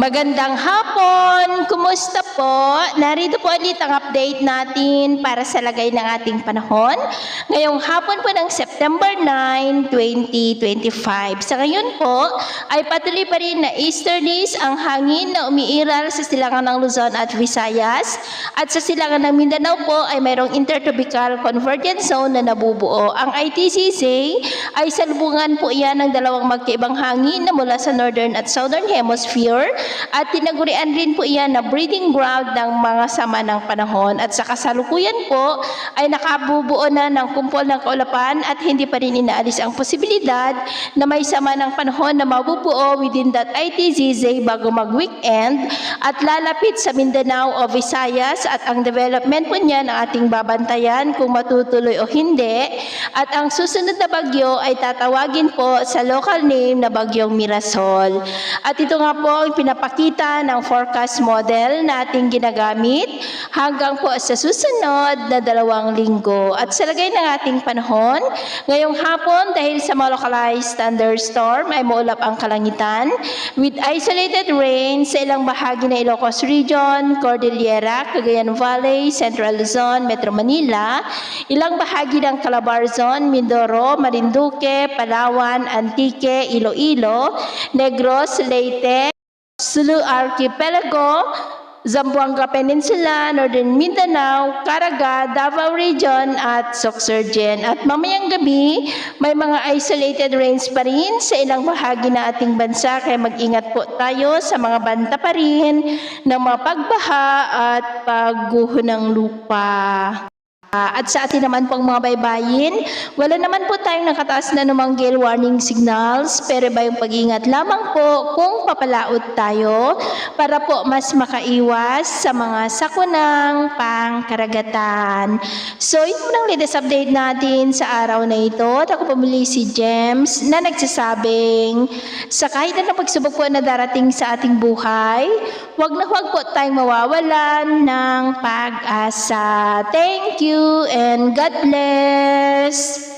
Magandang hapon! Kumusta po? Narito po ulit ang update natin para sa lagay ng ating panahon. Ngayong hapon po ng September 9, 2025. Sa ngayon po ay patuloy pa rin na easterlies ang hangin na umiiral sa silangan ng Luzon at Visayas. At sa silangan ng Mindanao po ay mayroong intertropical convergence zone na nabubuo. Ang ITCZ ay salubungan po yan ng dalawang magkaibang hangin na mula sa northern at southern hemisphere. At tinagurian rin po iyan na breeding ground ng mga sama ng panahon. At sa kasalukuyan po ay nakabubuo na ng kumpol ng kaulapan at hindi pa rin inaalis ang posibilidad na may sama ng panahon na mabubuo within that ITZZ bago mag-weekend at lalapit sa Mindanao o Visayas at ang development po niyan ang ating babantayan kung matutuloy o hindi. At ang susunod na bagyo ay tatawagin po sa local name na Bagyong Mirasol. At ito nga po ang pinapakita ng forecast model na ating ginagamit hanggang po sa susunod na 2 linggo. At sa lagay ng ating panahon, ngayong hapon dahil sa mga localized thunderstorm ay maulap ang kalangitan with isolated rain sa ilang bahagi ng Ilocos Region, Cordillera, Cagayan Valley, Central Luzon, Metro Manila, ilang bahagi ng Calabarzon, Mindoro, Marinduque, Palawan, Antique, Iloilo, Negros, Leyte, Sulu Archipelago, Zamboanga Peninsula, Northern Mindanao, Caraga, Davao Region at Sorsogon. At mamayang gabi, may mga isolated rains pa rin sa ilang bahagi na ating bansa kaya mag-ingat po tayo sa mga banta pa rin ng mga pagbaha at pagguho ng lupa. At sa atin naman pong mga baybayin, wala naman po tayong nakataas na namang gale warning signals, pero ba yung pag-ingat lamang po kung papalaot tayo para po mas makaiwas sa mga sakunang pangkaragatan. So ito ang latest update natin sa araw na ito. At ako pumili si James na nagsasabing sa kahit anong pagsubok po na darating sa ating buhay, huwag na huwag po tayong mawawalan ng pag-asa. Thank you and God bless.